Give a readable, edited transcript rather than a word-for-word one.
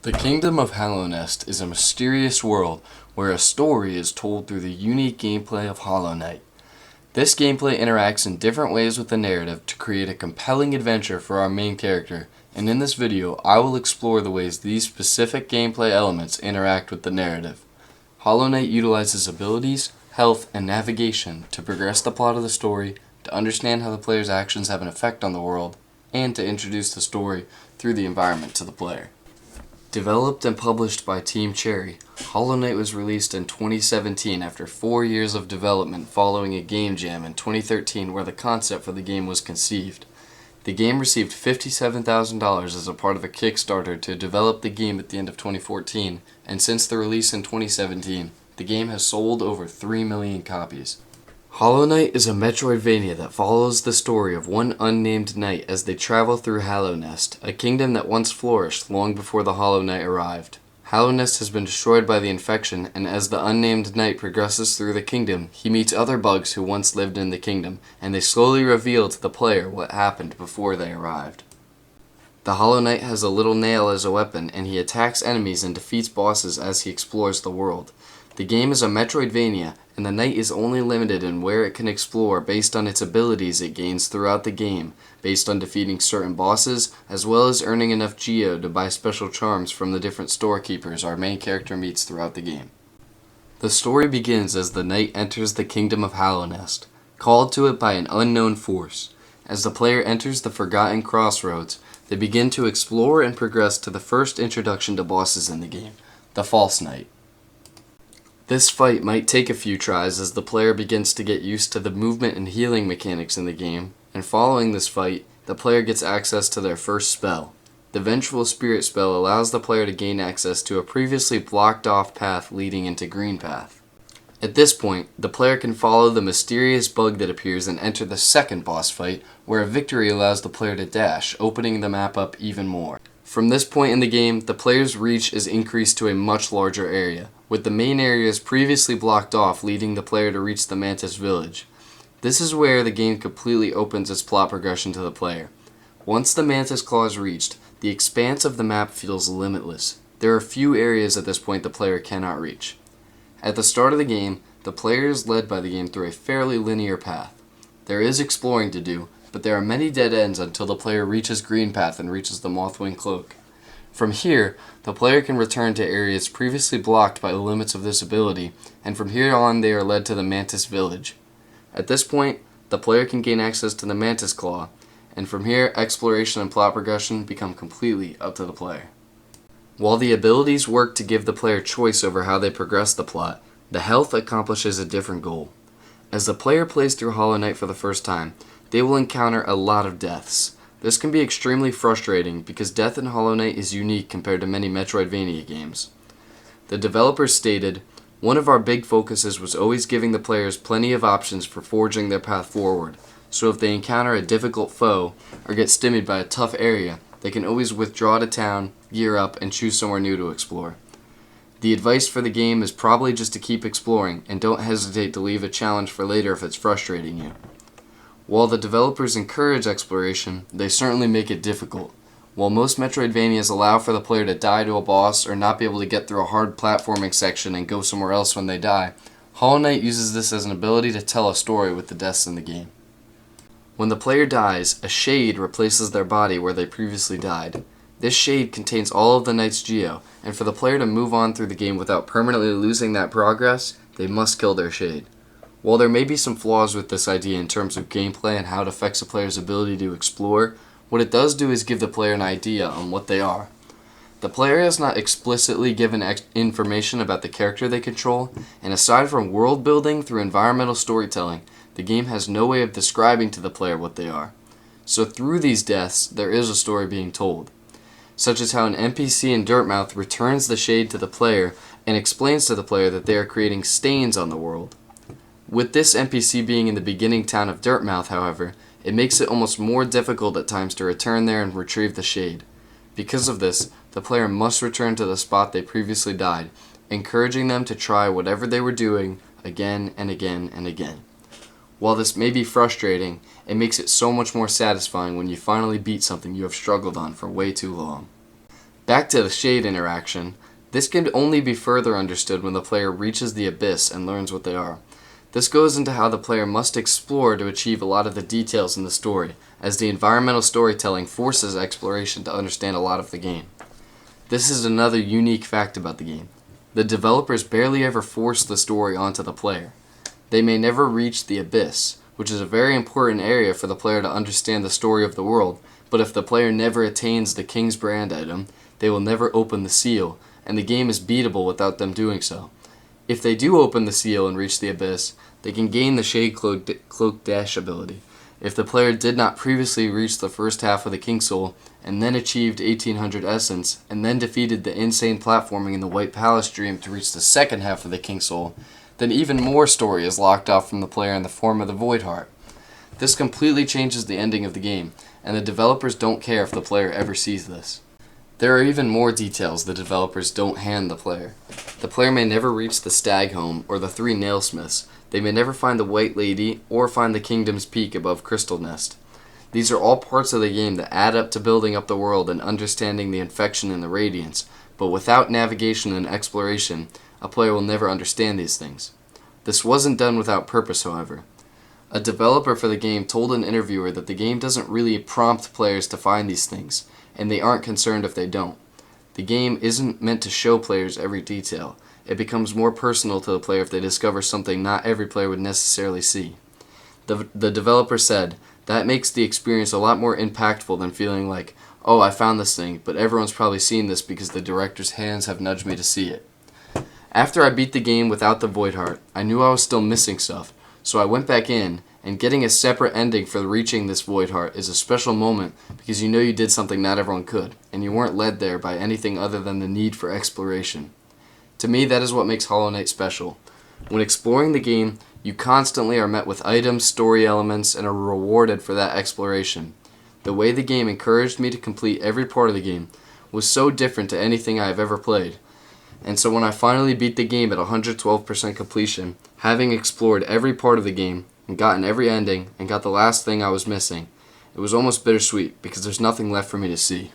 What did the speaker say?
The Kingdom of Hollow Nest is a mysterious world where a story is told through the unique gameplay of Hollow Knight. This gameplay interacts in different ways with the narrative to create a compelling adventure for our main character, and in this video I will explore the ways these specific gameplay elements interact with the narrative. Hollow Knight utilizes abilities, health, and navigation to progress the plot of the story, to understand how the player's actions have an effect on the world, and to introduce the story through the environment to the player. Developed and published by Team Cherry, Hollow Knight was released in 2017 after 4 years of development following a game jam in 2013 where the concept for the game was conceived. The game received $57,000 as a part of a Kickstarter to develop the game at the end of 2014, and since the release in 2017, the game has sold over 3 million copies. Hollow Knight is a Metroidvania that follows the story of one unnamed knight as they travel through Hollow Nest, a kingdom that once flourished long before the Hollow Knight arrived. Hollow Nest has been destroyed by the infection, and as the unnamed knight progresses through the kingdom, he meets other bugs who once lived in the kingdom, and they slowly reveal to the player what happened before they arrived. The Hollow Knight has a little nail as a weapon, and he attacks enemies and defeats bosses as he explores the world. The game is a Metroidvania, and the knight is only limited in where it can explore based on its abilities it gains throughout the game, based on defeating certain bosses, as well as earning enough geo to buy special charms from the different storekeepers our main character meets throughout the game. The story begins as the knight enters the Kingdom of Hollow Nest, called to it by an unknown force. As the player enters the Forgotten Crossroads, they begin to explore and progress to the first introduction to bosses in the game, the False Knight. This fight might take a few tries as the player begins to get used to the movement and healing mechanics in the game, and following this fight, the player gets access to their first spell. The Vengeful Spirit spell allows the player to gain access to a previously blocked off path leading into Green Path. At this point, the player can follow the mysterious bug that appears and enter the second boss fight, where a victory allows the player to dash, opening the map up even more. From this point in the game, the player's reach is increased to a much larger area, with the main areas previously blocked off leading the player to reach the Mantis Village. This is where the game completely opens its plot progression to the player. Once the Mantis Claw is reached, the expanse of the map feels limitless. There are few areas at this point the player cannot reach. At the start of the game, the player is led by the game through a fairly linear path. There is exploring to do, but there are many dead ends until the player reaches Green Path and reaches the Mothwing Cloak. From here, the player can return to areas previously blocked by the limits of this ability, and from here on they are led to the Mantis Village. At this point, the player can gain access to the Mantis Claw, and from here exploration and plot progression become completely up to the player. While the abilities work to give the player choice over how they progress the plot, the health accomplishes a different goal. As the player plays through Hollow Knight for the first time, they will encounter a lot of deaths. This can be extremely frustrating because death in Hollow Knight is unique compared to many Metroidvania games. The developers stated, "One of our big focuses was always giving the players plenty of options for forging their path forward, so if they encounter a difficult foe or get stymied by a tough area, they can always withdraw to town, gear up, and choose somewhere new to explore. The advice for the game is probably just to keep exploring, and don't hesitate to leave a challenge for later if it's frustrating you." While the developers encourage exploration, they certainly make it difficult. While most Metroidvanias allow for the player to die to a boss or not be able to get through a hard platforming section and go somewhere else when they die, Hollow Knight uses this as an ability to tell a story with the deaths in the game. When the player dies, a shade replaces their body where they previously died. This shade contains all of the knight's geo, and for the player to move on through the game without permanently losing that progress, they must kill their shade. While there may be some flaws with this idea in terms of gameplay and how it affects a player's ability to explore, what it does do is give the player an idea on what they are. The player is not explicitly given information about the character they control, and aside from world building through environmental storytelling, the game has no way of describing to the player what they are. So through these deaths, there is a story being told, such as how an NPC in Dirtmouth returns the shade to the player and explains to the player that they are creating stains on the world. With this NPC being in the beginning town of Dirtmouth, however, it makes it almost more difficult at times to return there and retrieve the shade. Because of this, the player must return to the spot they previously died, encouraging them to try whatever they were doing again and again and again. While this may be frustrating, it makes it so much more satisfying when you finally beat something you have struggled on for way too long. Back to the shade interaction, this can only be further understood when the player reaches the abyss and learns what they are. This goes into how the player must explore to achieve a lot of the details in the story, as the environmental storytelling forces exploration to understand a lot of the game. This is another unique fact about the game. The developers barely ever force the story onto the player. They may never reach the abyss, which is a very important area for the player to understand the story of the world, but if the player never attains the King's Brand item, they will never open the seal, and the game is beatable without them doing so. If they do open the seal and reach the abyss, they can gain the Shade Cloak Dash ability. If the player did not previously reach the first half of the King Soul, and then achieved 1800 Essence, and then defeated the insane platforming in the White Palace Dream to reach the second half of the King Soul, then even more story is locked off from the player in the form of the Void Heart. This completely changes the ending of the game, and the developers don't care if the player ever sees this. There are even more details the developers don't hand the player. The player may never reach the Stag Home or the 3 Nailsmiths. They may never find the White Lady or find the Kingdom's Peak above Crystal Nest. These are all parts of the game that add up to building up the world and understanding the infection and the radiance, but without navigation and exploration, a player will never understand these things. This wasn't done without purpose, however. A developer for the game told an interviewer that the game doesn't really prompt players to find these things, and they aren't concerned if they don't. The game isn't meant to show players every detail. It becomes more personal to the player if they discover something not every player would necessarily see. The developer said, "That makes the experience a lot more impactful than feeling like, oh, I found this thing, but everyone's probably seen this because the director's hands have nudged me to see it." After I beat the game without the Void Heart, I knew I was still missing stuff, so I went back in, and getting a separate ending for reaching this Void Heart is a special moment because you know you did something not everyone could, and you weren't led there by anything other than the need for exploration. To me, that is what makes Hollow Knight special. When exploring the game, you constantly are met with items, story elements, and are rewarded for that exploration. The way the game encouraged me to complete every part of the game was so different to anything I have ever played. And so when I finally beat the game at 112% completion, having explored every part of the game, and gotten every ending, and got the last thing I was missing, it was almost bittersweet because there's nothing left for me to see.